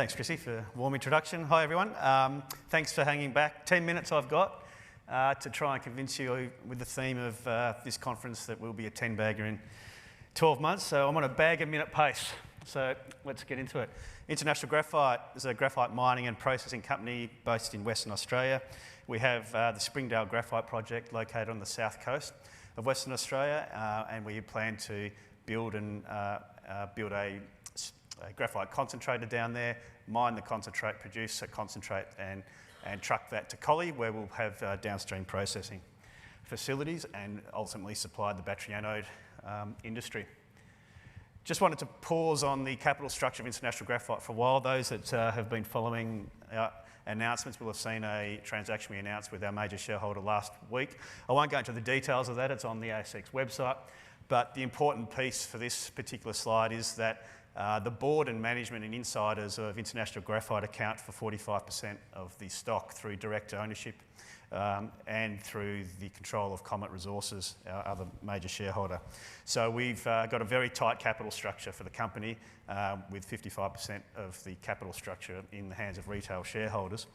Thanks, Chrissy, for a warm introduction. Hi, everyone. Thanks for hanging back. 10 minutes I've got to try and convince you with the theme of this conference that we'll be a 10-bagger in 12 months. So I'm on a bag-a-minute pace. So let's get into it. International Graphite is a graphite mining and processing company based in Western Australia. We have the Springdale Graphite project located on the south coast of Western Australia, and we plan to build a graphite concentrator down there, mine the concentrate, produce a concentrate and truck that to Collie, where we'll have downstream processing facilities and ultimately supply the battery anode industry. Just wanted to pause on the capital structure of International Graphite for a while. Those that have been following our announcements will have seen a transaction we announced with our major shareholder last week. I won't go into the details of that, it's on the ASX website, but the important piece for this particular slide is that the board and management and insiders of International Graphite account for 45% of the stock through direct ownership and through the control of Comet Resources, our other major shareholder. So we've got a very tight capital structure for the company with 55% of the capital structure in the hands of retail shareholders.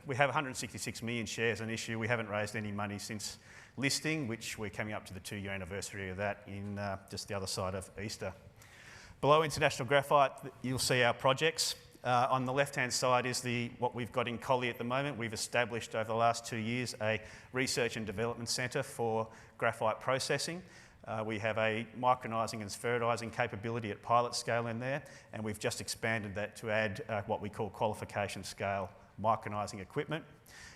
We have 166 million shares on issue. We haven't raised any money since listing, which we're coming up to the 2-year anniversary of that in just the other side of Easter. Below International Graphite, you'll see our projects. On the left-hand side is what we've got in Collie at the moment. We've established over the last 2 years a research and development centre for graphite processing. We have a micronising and spheronising capability at pilot scale in there, and we've just expanded that to add what we call qualification scale micronising equipment.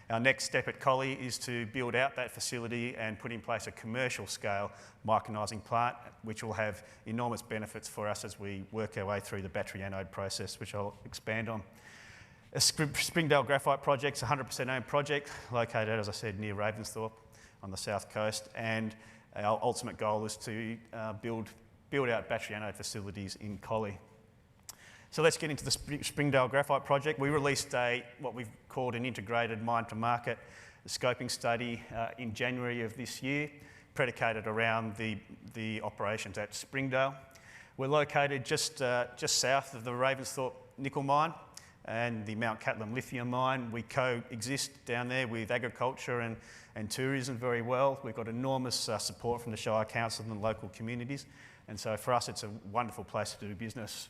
Our next step at Collie is to build out that facility and put in place a commercial scale micronising plant, which will have enormous benefits for us as we work our way through the battery anode process, which I'll expand on. A Springdale Graphite project is a 100% owned project, located, as I said, near Ravensthorpe on the south coast, and our ultimate goal is to build out battery anode facilities in Collie. So let's get into the Springdale Graphite project. We released what we've called an integrated mine-to-market scoping study in January of this year, predicated around the operations at Springdale. We're located just south of the Ravensthorpe nickel mine and the Mount Cattlin lithium mine. We coexist down there with agriculture and tourism very well. We've got enormous support from the Shire Council and the local communities, and so for us it's a wonderful place to do business.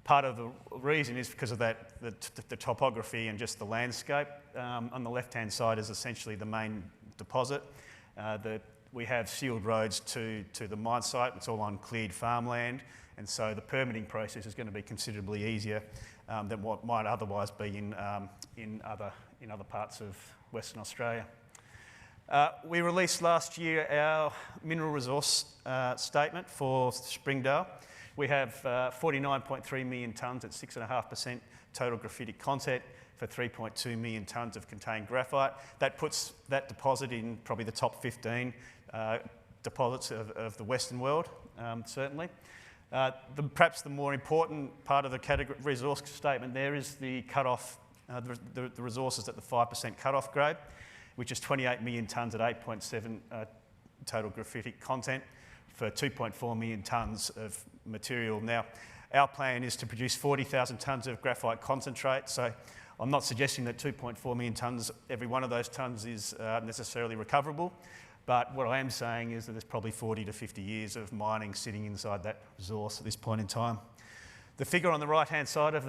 Part of the reason is because of the topography and just the landscape. On the left-hand side is essentially the main deposit. We have sealed roads to the mine site. It's all on cleared farmland, and so the permitting process is going to be considerably easier than what might otherwise be in other parts of Western Australia. We released last year our mineral resource statement for Springdale. We have 49.3 million tonnes at 6.5% total graphitic content for 3.2 million tonnes of contained graphite. That puts that deposit in probably the top 15 deposits of the Western world, certainly. Perhaps the more important part of the category resource statement there is the cut-off, the resources at the 5% cut-off grade, which is 28 million tonnes at 8.7 total graphitic content for 2.4 million tonnes of material. Now, our plan is to produce 40,000 tonnes of graphite concentrate, so I'm not suggesting that 2.4 million tonnes, every one of those tonnes is necessarily recoverable, but what I am saying is that there's probably 40 to 50 years of mining sitting inside that resource at this point in time. The figure on the right-hand side of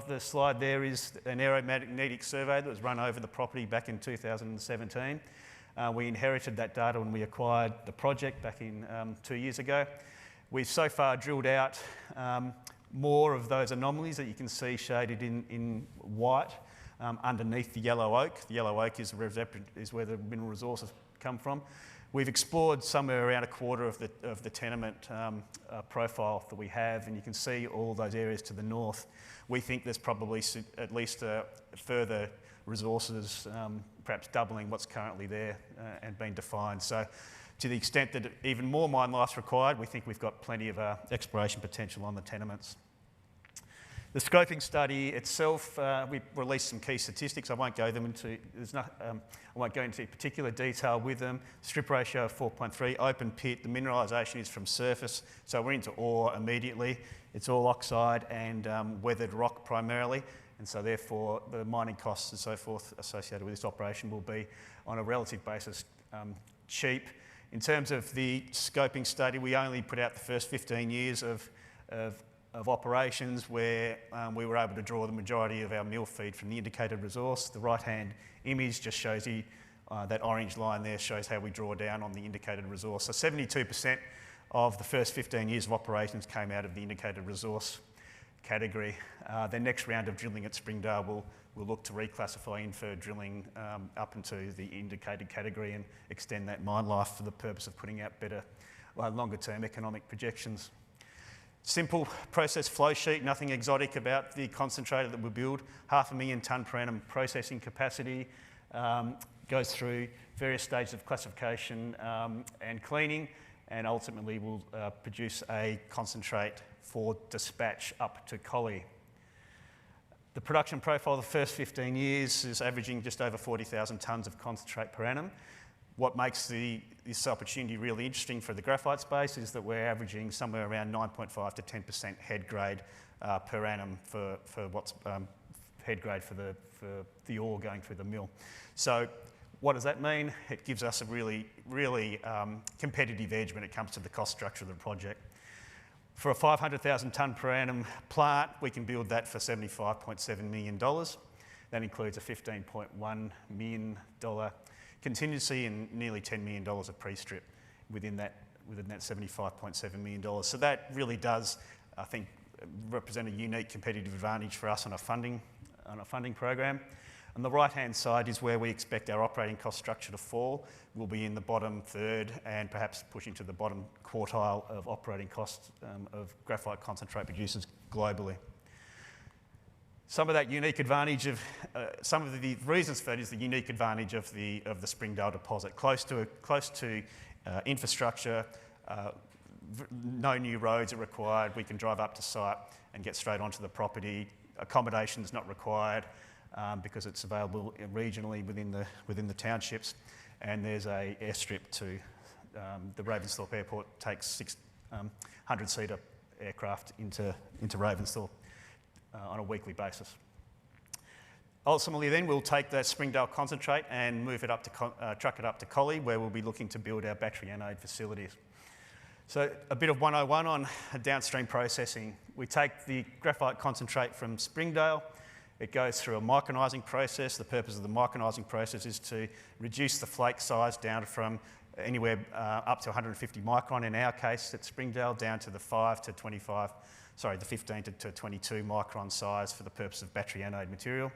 the slide there is an aeromagnetic survey that was run over the property back in 2017. We inherited that data when we acquired the project back in 2 years ago. We've so far drilled out more of those anomalies that you can see shaded in white underneath the yellow oak. The yellow oak is where the mineral resources come from. We've explored somewhere around a quarter of the tenement profile that we have, and you can see all those areas to the north. We think there's probably at least further resources, perhaps doubling what's currently there and being defined. So to the extent that even more mine life's required, we think we've got plenty of exploration potential on the tenements. The scoping study itself, we released some key statistics. I won't go into particular detail with them. Strip ratio of 4.3, open pit. The mineralisation is from surface, so we're into ore immediately. It's all oxide and weathered rock primarily, and so therefore the mining costs and so forth associated with this operation will be, on a relative basis, cheap. In terms of the scoping study, we only put out the first 15 years of operations where we were able to draw the majority of our mill feed from the indicated resource. The right-hand image just shows you that orange line there shows how we draw down on the indicated resource. So 72% of the first 15 years of operations came out of the indicated resource category. The next round of drilling at Springdale will look to reclassify inferred drilling up into the indicated category and extend that mine life for the purpose of putting out better, longer-term economic projections. Simple process flow sheet, nothing exotic about the concentrator that we build. 500,000 tonne per annum processing capacity, goes through various stages of classification and cleaning, and ultimately will produce a concentrate for dispatch up to Collie. The production profile of the first 15 years is averaging just over 40,000 tonnes of concentrate per annum. What makes this opportunity really interesting for the graphite space is that we're averaging somewhere around 9.5 to 10% head grade per annum for what's head grade for the ore going through the mill. So what does that mean? It gives us a really competitive edge when it comes to the cost structure of the project. For a 500,000 tonne per annum plant, we can build that for $75.7 million. That includes a $15.1 million contingency and nearly $10 million of pre-strip within that $75.7 million. So that really does, I think, represent a unique competitive advantage for us on a funding program. On the right-hand side is where we expect our operating cost structure to fall. We'll be in the bottom third and perhaps pushing to the bottom quartile of operating costs of graphite concentrate producers globally. Some of that unique advantage of, some of the reasons for that is the unique advantage of the Springdale deposit. Close to infrastructure, no new roads are required. We can drive up to site and get straight onto the property. Accommodation is not required because it's available regionally within the townships. And there's a airstrip to the Ravensthorpe Airport. Takes 600-seater aircraft into Ravensthorpe on a weekly basis. Ultimately then we'll take that Springdale concentrate and move it up to truck it up to Collie, where we'll be looking to build our battery anode facilities. So a bit of 101 on downstream processing. We take the graphite concentrate from Springdale. It goes through a micronising process. The purpose of the micronising process is to reduce the flake size down from anywhere up to 150 micron in our case at Springdale, down to the 15 to 22 micron size for the purpose of battery anode material.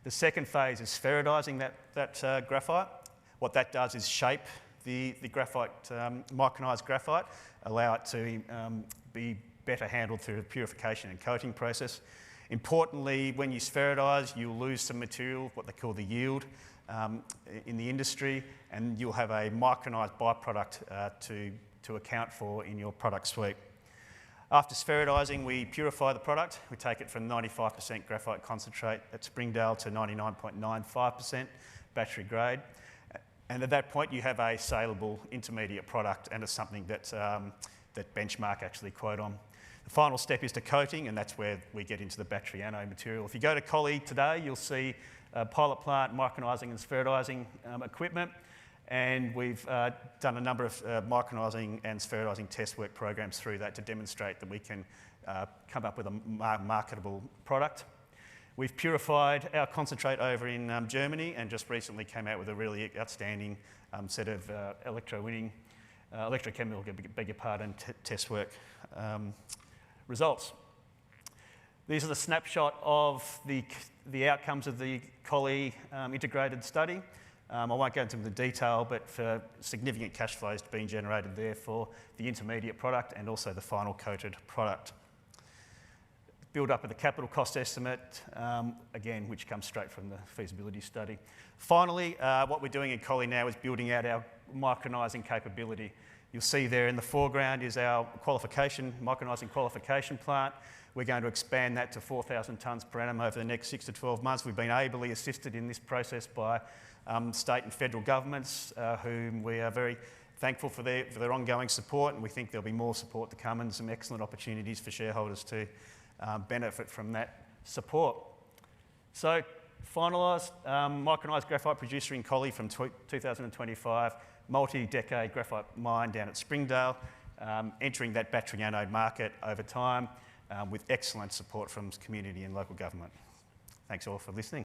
The second phase is spheroidising that graphite. What that does is shape the graphite, micronised graphite, allow it to be better handled through the purification and coating process. Importantly, when you spheroidise, you'll lose some material, what they call the yield, in the industry, and you'll have a micronised byproduct to account for in your product suite. After spheroidising, we purify the product. We take it from 95% graphite concentrate at Springdale to 99.95% battery grade. And at that point, you have a saleable intermediate product, and it's something that Benchmark actually quote on. The final step is to coating, and that's where we get into the battery anode material. If you go to Collie today, you'll see a pilot plant, micronising and spheroidising equipment. And we've done a number of micronising and spheroidising test work programs through that to demonstrate that we can come up with a marketable product. We've purified our concentrate over in Germany and just recently came out with a really outstanding set of electrochemical, beg your pardon, test work results. These are the snapshot of the outcomes of the Collie integrated study. I won't go into the detail, but for significant cash flows being generated there for the intermediate product and also the final coated product. Build up of the capital cost estimate, again, which comes straight from the feasibility study. Finally, what we're doing in Collie now is building out our micronising capability. You'll see there in the foreground is our micronising qualification plant. We're going to expand that to 4,000 tonnes per annum over the next 6 to 12 months. We've been ably assisted in this process by state and federal governments, whom we are very thankful for their ongoing support, and we think there'll be more support to come and some excellent opportunities for shareholders to benefit from that support. So, finalised, micronised graphite producer in Collie from 2025, multi-decade graphite mine down at Springdale, entering that battery anode market over time with excellent support from community and local government. Thanks all for listening.